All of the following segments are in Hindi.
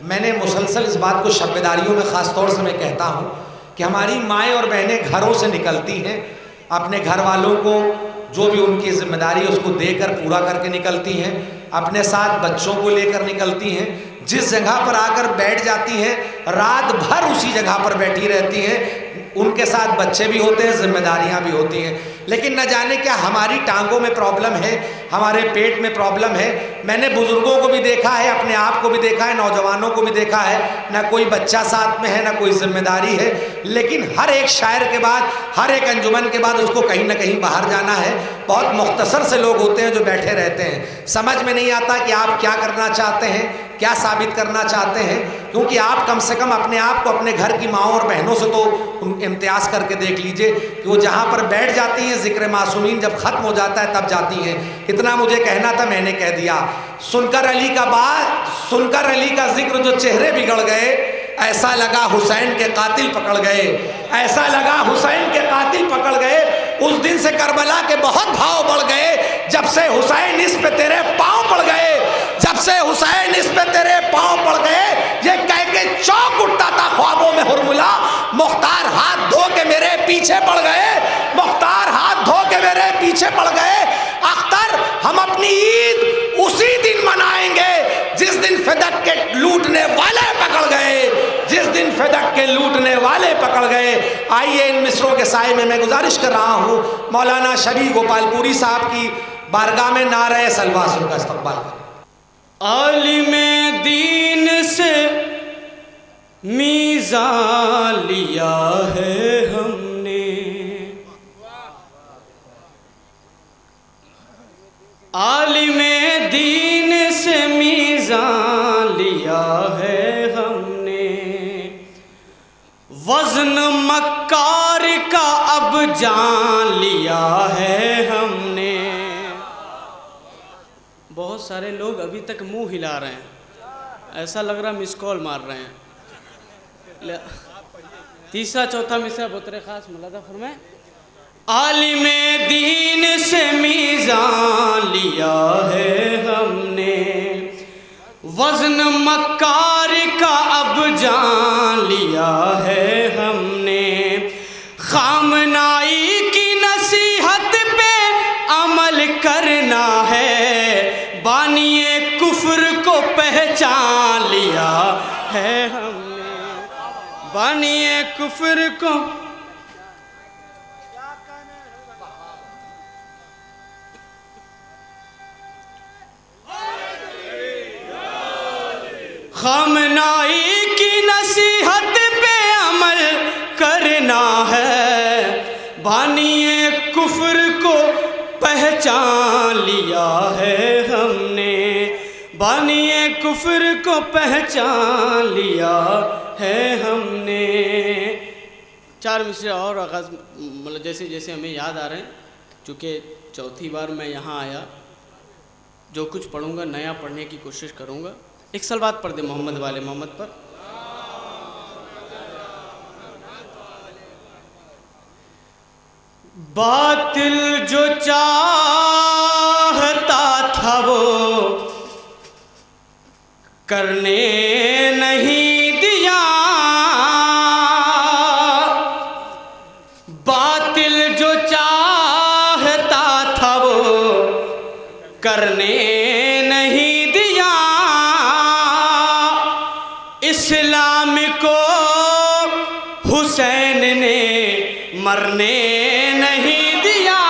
मैंने मुसलसल इस बात को शब्बेदारियों में ख़ास तौर से मैं कहता हूँ कि हमारी माएँ और बहनें घरों से निकलती हैं, अपने घर वालों को जो भी उनकी जिम्मेदारी है उसको देकर पूरा करके निकलती हैं, अपने साथ बच्चों को लेकर निकलती हैं, जिस जगह पर आकर बैठ जाती हैं रात भर उसी जगह पर बैठी रहती हैं। उनके साथ बच्चे भी होते हैं, जिम्मेदारियां भी होती हैं, लेकिन न जाने क्या हमारी टांगों में प्रॉब्लम है, हमारे पेट में प्रॉब्लम है। मैंने बुजुर्गों को भी देखा है, अपने आप को भी देखा है, नौजवानों को भी देखा है, ना कोई बच्चा साथ में है, ना कोई जिम्मेदारी है, लेकिन हर एक शायर के बाद, हर एक अंजुमन के बाद उसको कहीं ना कहीं बाहर जाना है। बहुत मुख्तसर से लोग होते हैं जो बैठे रहते हैं, समझ में नहीं आता कि आप क्या करना चाहते हैं, क्या साबित करना चाहते हैं, क्योंकि आप कम से कम अपने आप को अपने घर की माँओं और बहनों से तो इम्तियाज़ करके देख लीजिए कि वो जहाँ पर बैठ जाती हैं, ज़िक्र मासूमीन जब ख़त्म हो जाता है तब जाती हैं। इतना मुझे कहना था, मैंने कह दिया। सुनकर अली का बात, सुनकर अली का जिक्र जो चेहरे बिगड़ गए, ऐसा लगा हुसैन के कातिल पकड़ गए, ऐसा लगा हुसैन के कातिल पकड़ गए। उस दिन से करबला के बहुत भाव बढ़ गए, जब से हुसैन इस पे तेरे पाँव पड़ गए, जब से हुसैन इस पे तेरे पाँव पड़ गए। ये कह के चौंक उठता था ख्वाबों में हुरमुला, मुख्तार हाथ धो के मेरे पीछे पड़ गए, मुख्तार हाथ धो के मेरे पीछे पड़ गए। अख्तर, हम अपनी ईद उसी दिन मनाएंगे जिस दिन फिदक के लूटने वाले पकड़ गए, जिस दिन फिदक के लूटने वाले पकड़ गए। आइए इन मिसरों के साए में मैं गुजारिश कर रहा हूँ मौलाना शबी गोपालपुरी साहब की बारगाह में नारे सलवासुल का इस्तकबाल करें। आलिमे दीन से मीज़ान लिया है हमने, आलिमे दीन से मीज़ान लिया है हमने, वज़न मक्कार का अब जान लिया है हमने। बहुत सारे लोग अभी तक मुंह हिला रहे हैं, ऐसा लग रहा मिस कॉल मार रहे हैं। तीसरा चौथा मिसरा बुतरे खास मुलादा फरमाए। आलिमे दीन से मीज़ान लिया है हमने, वज़न मक्कार का अब जान लिया है हमने, खामनाई की नसीहत पे अमल करना है, बानिए कुफ्र को पहचान लिया है हमने, बानिए कुफ्र को। खामनाई की नसीहत पे अमल करना है, बानिए कुफ्र को पहचान लिया है हमने, बानिए कुफ्र को पहचान लिया है हमने। चार मिसरे और आगाज़ मतलब जैसे जैसे हमें याद आ रहे हैं, चूँकि चौथी बार मैं यहाँ आया, जो कुछ पढ़ूँगा नया पढ़ने की कोशिश करूँगा। एक सलवात पढ़ दे मोहम्मद वाले मोहम्मद पर। बातिल जो चाहता था वो करने नहीं दिया, बातिल जो चाहता था वो करने नहीं दिया, इस्लाम को हुसैन ने मरने नहीं दिया,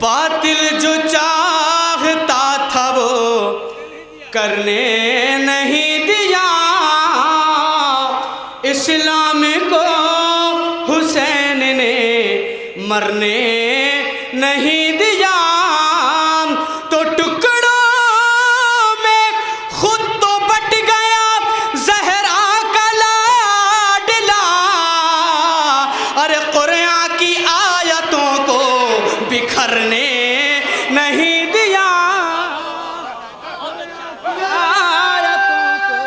बातिल जो चाहता था वो करने नहीं दिया, इस्लाम को हुसैन ने मरने नहीं दिया। तो टुकड़ों में खुद तो बट गया ज़हरा का लाडला, अरे कुरान की आयतों को बिखरने नहीं दिया, आयतों को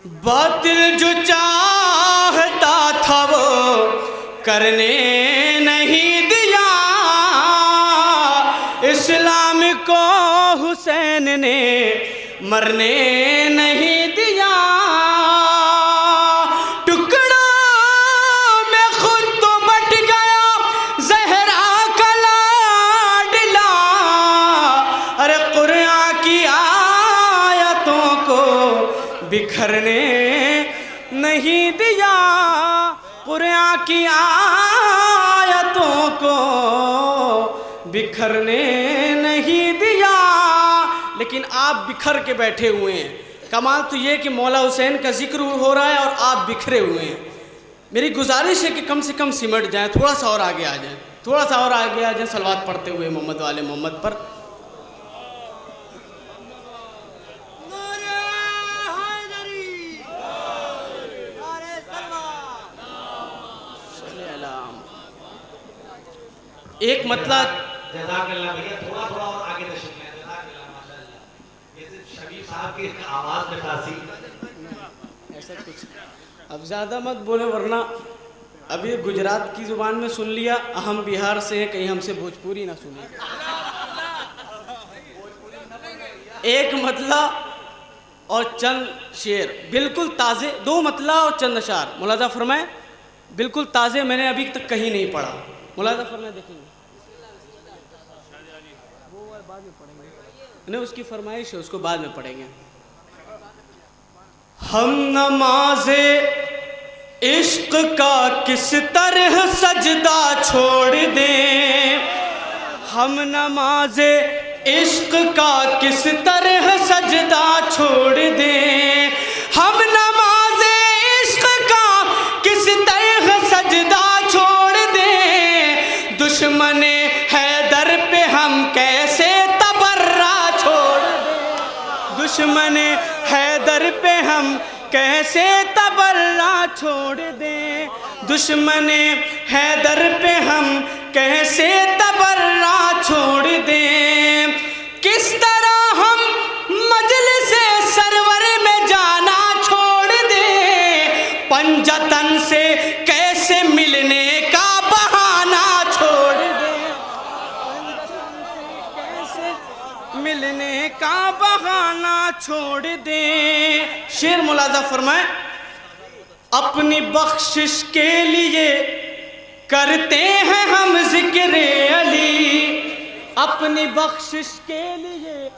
बातिल जो चाहता था वो करने नहीं दिया, इस्लाम को हुसैन ने मरने नहीं दिया। टुकड़ों में खुद तो बट गया ज़हरा का लाडला, अरे कुरान की आयतों को बिखरने नहीं दिया, कुरान की आयतों को बिखरने नहीं दिया। लेकिन आप बिखर के बैठे हुए हैं। कमाल तो ये कि मौला हुसैन का जिक्र हो रहा है और आप बिखरे हुए हैं। मेरी गुजारिश है कि कम से कम सिमट जाएं, थोड़ा सा और आगे आ जाएं, थोड़ा सा और आगे आ जाएं सलवात पढ़ते हुए मोहम्मद वाले मोहम्मद पर। एक मतलब जज़ाकल्लाह भैया, थोड़ा थोड़ा और आगे तशरीफ लें। जज़ाकल्लाह माशाअल्लाह। जैसे शबीर साहब की आवाज़ में तासीर ऐसा कुछ, अब ज़्यादा मत बोले वरना अभी गुजरात की ज़ुबान में सुन लिया, हम बिहार से हैं, कहीं हमसे भोजपुरी ना सुने। एक मतला और चंद शेर बिल्कुल ताज़े, दो मतला और चंद अशार मुलाजा फरमाए, बिल्कुल ताज़े, मैंने अभी तक कहीं नहीं पढ़ा। मुलाजा फरमाए, देखेंगे वो बाद में पढ़ेंगे, नहीं उसकी फरमाइश है, उसको बाद में पढ़ेंगे। हम नमाज़े इश्क का किस तरह सजदा छोड़ दें, हम नमाज़े इश्क का किस तरह सजदा छोड़ दें, हम नमाज़े इश्क का किस तरह सजदा छोड़ दें, दुश्मने हैदर पे हम कैसे तबर्रा छोड़ दें, दुश्मने हैदर पे हम कैसे तबर्रा छोड़ दें, दुश्मने हैदर पे हम कैसे तबर्रा छोड़ दें, किस तरह हम मजलिसे सरवर में जाना छोड़ दें, पंजतन से कैसे मिलने का बहाना छोड़ दें, कैसे मिलने का बहाना छोड़ दें। शेर मुलाजा फरमाए, अपनी बख्शिश के लिए करते हैं हम जिक्र अली, अपनी बख्शिश के लिए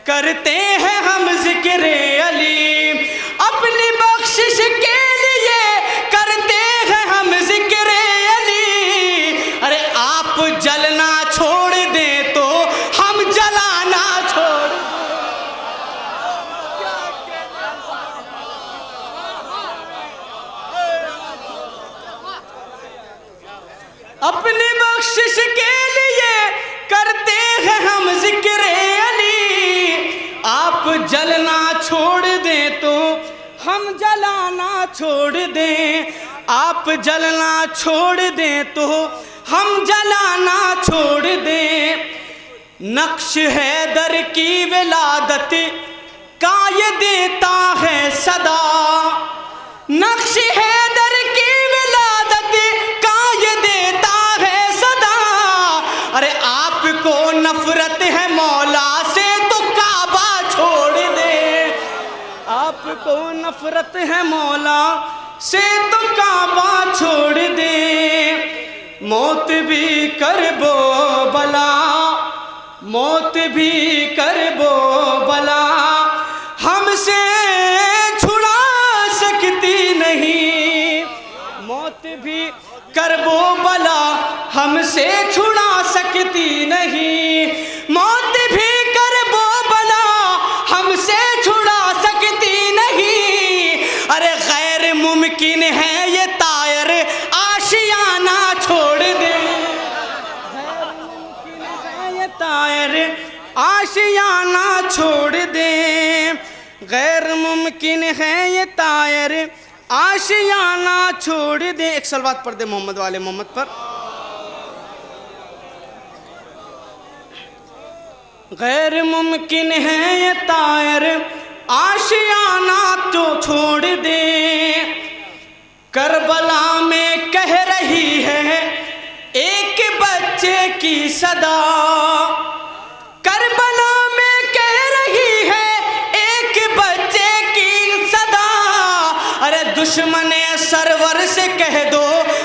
करते हैं हम जिक्र अली, अपनी बख्शिश के लिए करते हैं हम जिक्र अली, अरे आप जलना छोड़ दें तो हम जलाना छोड़ दें, अपनी बख्शिश के लिए करते हैं हम जिक्र अली, आप जलना छोड़ दें तो हम जलाना छोड़ दें, आप जलना छोड़ दें तो हम जलाना छोड़ दें, नक्श हैदर की विलादत का ये देता है सदा, नक्श हैदर की विलादत का ये देता है सदा, अरे आपको नफरत है मौला से तो काबा छोड़ दे, आपको नफरत है मौला से तो काबा छोड़ दे, मौत भी करबो बला, मौत भी करबो बला, हमसे छुड़ा सकती नहीं, मौत भी करबो बला हमसे छुड़ा सकती नहीं, मौत भी करबो बला हमसे छुड़ा सकती नहीं, अरे गैर मुमकिन है ये तायर आशियाना छोड़ दे, गैर मुमकिन है ये तायर आशियाना छोड़ दे, गैर मुमकिन है ये तायर आशियाना छोड़ दे। एक सलवात पढ़ दे मोहम्मद वाले मोहम्मद पर। गैर मुमकिन है ये तायर आशियाना तो छोड़ दे, की सदा करबला में कह रही है एक बच्चे की सदा। अरे दुश्मन सरवर से कह दो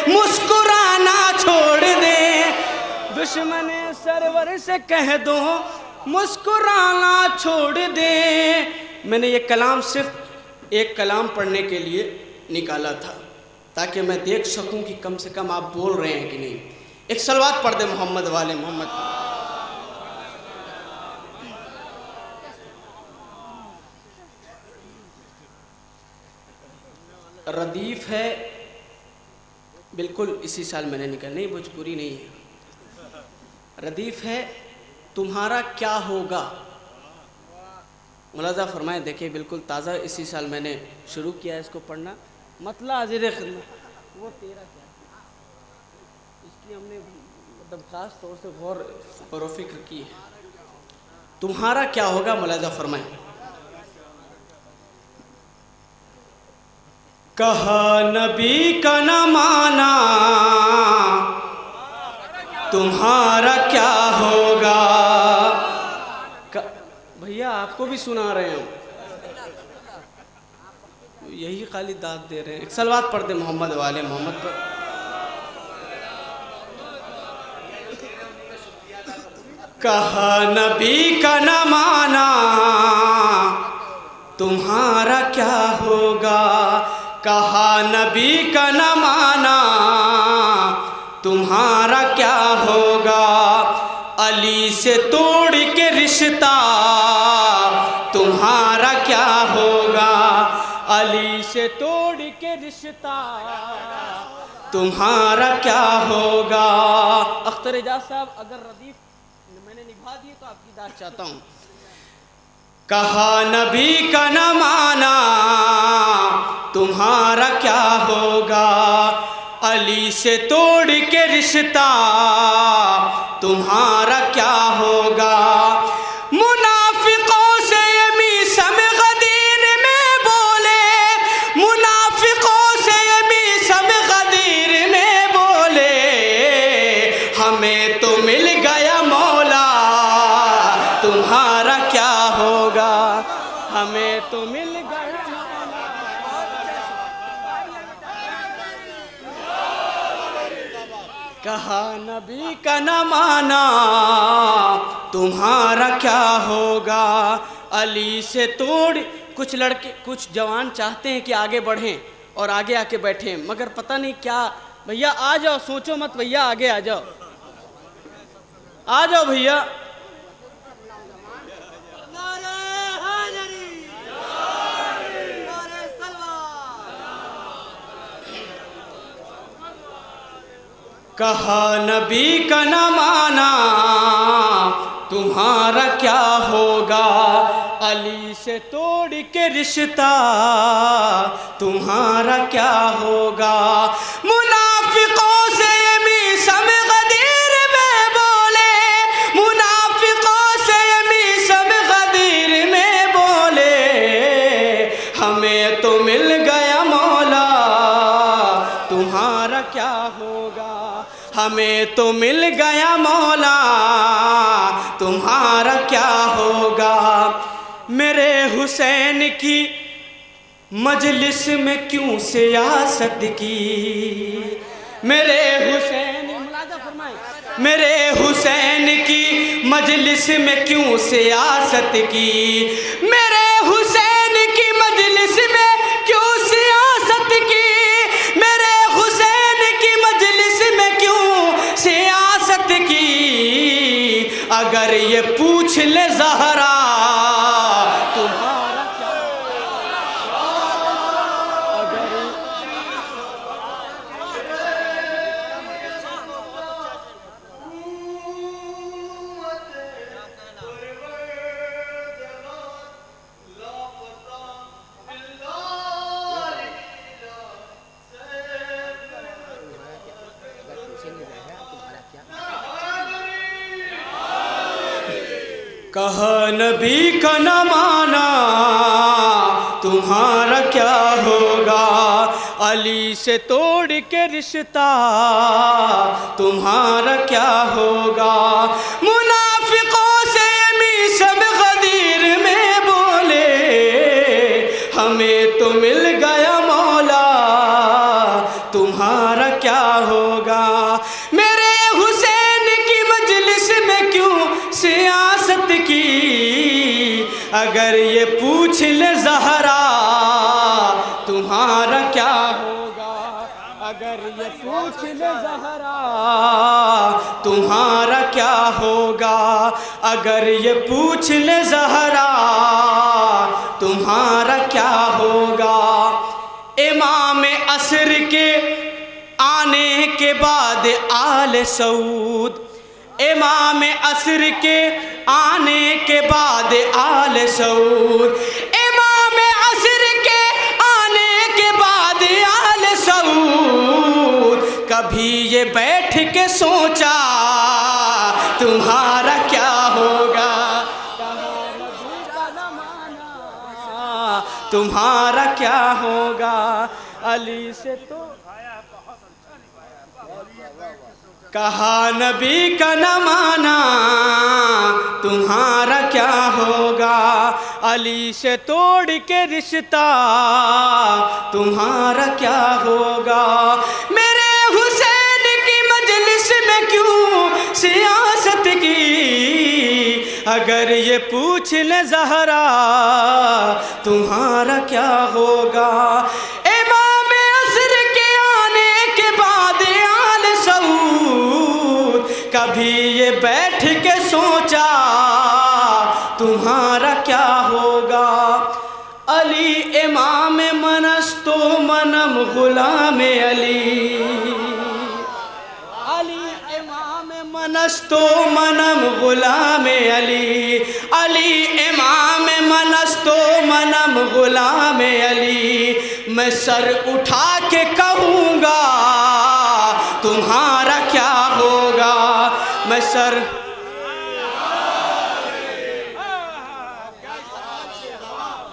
मुस्कुराना छोड़ दे, दुश्मन सरवर से कह दो मुस्कुराना छोड़ दे। मैंने ये कलाम सिर्फ एक कलाम पढ़ने के लिए निकाला था ताकि मैं देख सकूं कि कम से कम आप बोल रहे हैं कि नहीं। एक सलवात पढ़ दे मोहम्मद वाले मोहम्मद। रदीफ है, बिल्कुल इसी साल मैंने निकाला, नहीं भोजपुरी नहीं है। रदीफ है तुम्हारा क्या होगा। मुलाजा फरमाए, देखिए बिल्कुल ताज़ा इसी साल मैंने शुरू किया है इसको पढ़ना। मतलब हाजिर खिदमत वो तेरा क्या, इसकी हमने मतलब ख़ास तौर से गौर और फिक्र की है। तुम्हारा क्या होगा, मुलाजा फरमाए। कहा नबी का न माना तुम्हारा क्या होगा। भैया आपको भी सुना रहे हैं, यही खाली दाद दे रहे हैं। एक सलवात पढ़ दे मोहम्मद वाले मोहम्मद पर। कहा नबी का न माना तुम्हारा क्या होगा, कहा नबी का न माना तुम्हारा क्या होगा। अली से तोड़ के रिश्ता तुम्हारा क्या होगा, अली से तोड़ के रिश्ता तुम्हारा क्या होगा। अख्तर एजाज साहब, अगर रदीफ मैंने निभा दिए तो आपकी दाद चाहता हूँ। कहा नबी का न माना तुम्हारा क्या होगा, अली से तोड़ के रिश्ता तुम्हारा क्या होगा। मुनाफिकों से मीसम गदीर में बोले, मुनाफिकों से मीसम गदीर में बोले, हमें तो मिल गया मौला तुम्हारा क्या होगा, हमें तो मिल गया। कहा नबी का न माना तुम्हारा क्या होगा, अली से तोड़। कुछ लड़के कुछ जवान चाहते हैं कि आगे बढ़ें और आगे आके बैठें, मगर पता नहीं क्या। भैया आ जाओ, सोचो मत भैया, आगे आ जाओ, आ जाओ भैया। कहा नबी का न माना तुम्हारा क्या होगा, अली से तोड़ के रिश्ता तुम्हारा क्या होगा। मुनाफिकों से मीसम गदीर में बोले, मुनाफिकों से मीसम गदीर में बोले, हमें तो मिल गया मौला तुम्हारा क्या होगा, हमें तो मिल गया मौला तुम्हारा क्या होगा। मेरे हुसैन की मजलिस में क्यों सियासत की, मेरे हुसैन, मुलाजा फरमाए, मेरे हुसैन की मजलिस में क्यों सियासत की, मेरे हुसैन की मजलिस में क्यों सियासत की, मेरे हुसैन की मजलिस में क्यों सियासत की। अगर ये पूछ ले ज़हरा तुम्हारा क्या, अगर कहा नबी का न माना तुम्हारा क्या होगा, अली से तोड़ के रिश्ता तुम्हारा क्या होगा। मुनाफिकों से मीसम गदीर में बोले हमें तो मिल गया मौला तुम्हारा क्या होगा। मेरे हुसैन की मजलिस में क्यों सियासत की, अगर ये पूछ ले ज़हरा तुम्हारा क्या होगा। अगर ये पूछ ले ज़हरा तुम्हारा क्या होगा। अगर ये पूछ ले ज़हरा तुम्हारा क्या होगा। इमाम असर के आने के बाद आले सऊद, इमाम असर के आने के बाद आले सऊद, इमाम असर के आने के बाद आले सऊद, कभी ये बैठ के सोचा तुम्हारा क्या होगा। तुम्हारा क्या होगा। अली से तो कहा नबी का न माना तुम्हारा क्या होगा। अली से तोड़ के रिश्ता तुम्हारा क्या होगा। मेरे हुसैन की मजलिस में क्यों सियासत की, अगर ये पूछ ले ज़हरा तुम्हारा क्या होगा। इमाम असर के आने के बाद आले सऊद, कभी ये बैठ के सोचा तुम्हारा क्या होगा। अली इमाम मनस्तो मनम गुलाम अली, अली इमाम मनस्तो मनम गुलाम अली, अली इमाम मनस्तो मनम गुलाम अली। मैं सर उठा के कहूँगा तुम्हारा क्या होगा। मैं सर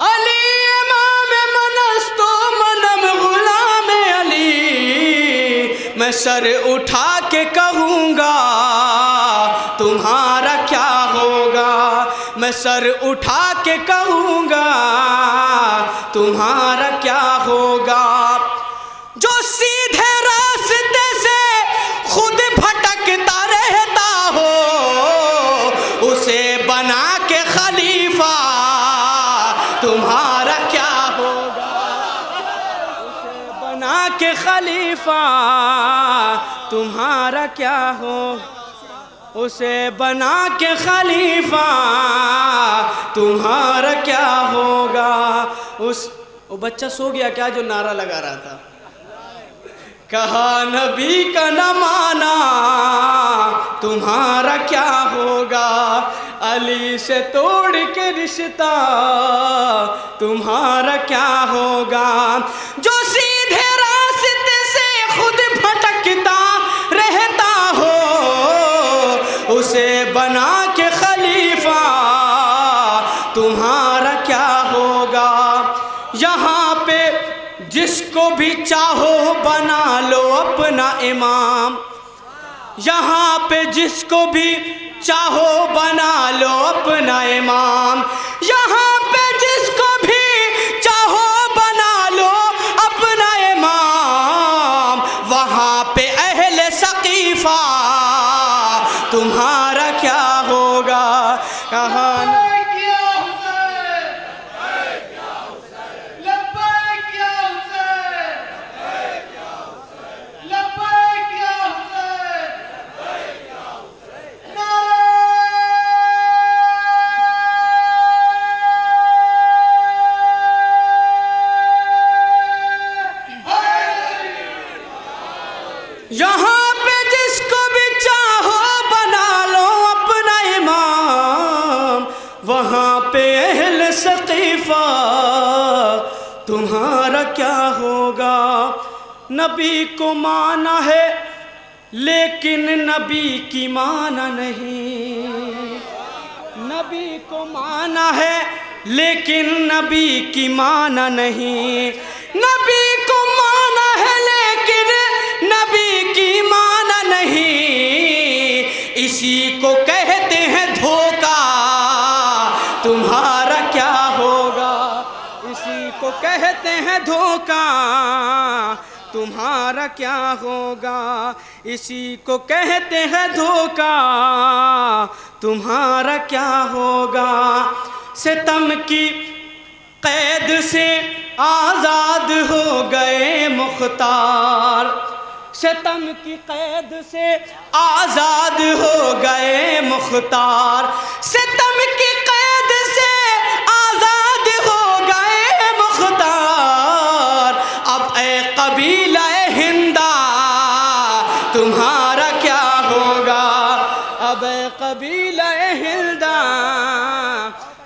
अली इमाम मनस्तो मनम गुलाम अली, मैं सर उठा के कहूँगा तुम्हारा क्या होगा। मैं सर उठा के कहूँगा तुम्हारा क्या होगा। जो सीधे रास्ते से खुद भटकता रहता हो, उसे बना के खलीफा तुम्हारा क्या होगा। उसे बना के खलीफा तुम्हारा क्या हो। उसे बना के खलीफा तुम्हारा क्या होगा। वो बच्चा सो गया क्या जो नारा लगा रहा था। कहा नबी का न माना तुम्हारा क्या होगा। अली से तोड़ के रिश्ता तुम्हारा क्या होगा। जो सीधे रास्ते से खुद भटकता रहता हो, उसे बना के खलीफा तुम्हारा क्या होगा। यहाँ पे जिसको भी चाहो बना लो अपना इमाम, यहाँ पे जिसको भी चाहो बना लो अपना इमाम, यहाँ पे जिसको भी चाहो बना लो अपना इमाम। वहाँ पे अहले सकीफा तुम्हारा क्या होगा। कहा यहाँ पे जिसको भी चाहो बना लो अपना इमाम। वहाँ पे अहले सकीफा तुम्हारा क्या होगा। नबी को माना है लेकिन नबी की माना नहीं। नबी को माना है लेकिन नबी की माना नहीं। नबी को माना इसी को कहते हैं धोखा, तुम्हारा क्या होगा। इसी को कहते हैं धोखा, तुम्हारा क्या होगा। इसी को कहते हैं धोखा, तुम्हारा क्या होगा। सितम की कैद से आज़ाद हो गए मुख्तार, सितम की कैद से आज़ाद हो गए मुख्तार, सितम की कैद से आज़ाद हो गए मुख्तार। अब ए कबीला हिंदा तुम्हारा क्या होगा। अब ए कबीला हिंदा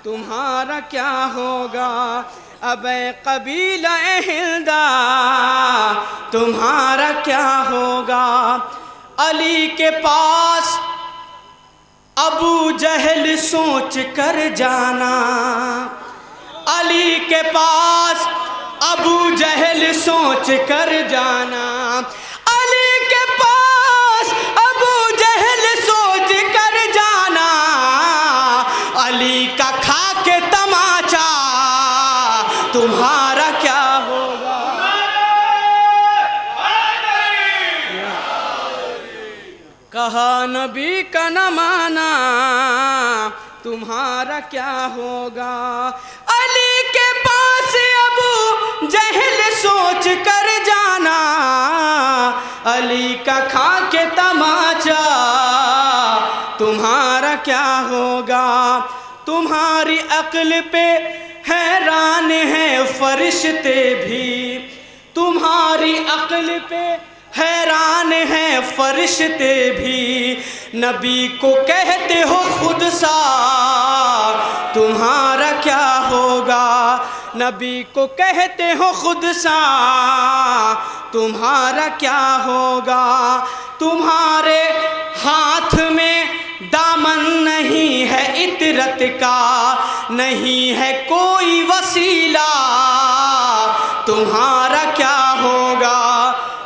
तुम्हारा क्या होगा। अब ए कबीला हिंदा तुम्हारा क्या होगा। अली के पास अबू जहल सोच कर जाना, अली के पास अबू जहल सोच कर जाना, अली के पास अबू जहल सोच कर जाना। अली का खा के तमाचा तुम्हारा क्या होगा। कहा नबी का न माना तुम्हारा क्या होगा। अली के पास अबू जहल सोच कर जाना, अली का खा के तमाचा तुम्हारा क्या होगा। तुम्हारी अक्ल पे हैरान है फरिश्ते भी, तुम्हारी अक्ल पे हैरान है फरिश्ते भी। नबी को कहते हो खुद सा तुम्हारा क्या होगा। नबी को कहते हो खुद सा तुम्हारा क्या होगा। तुम्हारे हाथ में दामन नहीं है इतरत का, नहीं है कोई वसीला तुम्हारा क्या होगा।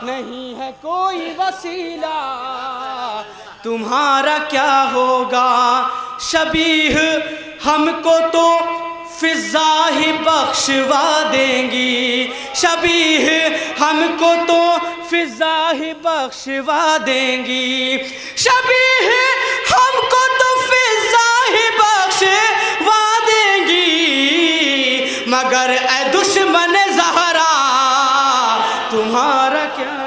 नहीं है कोई वसीला तुम्हारा क्या होगा। शबीह हमको तो फिजा ही बख्शवा देंगी, शबीह हमको तो फिजा ही बख्शवा देंगी, शबीह हमको तो फिजा ही बख्शवा देंगी। मगर ए दुश्मन ज़हरा तुम्हारा क्या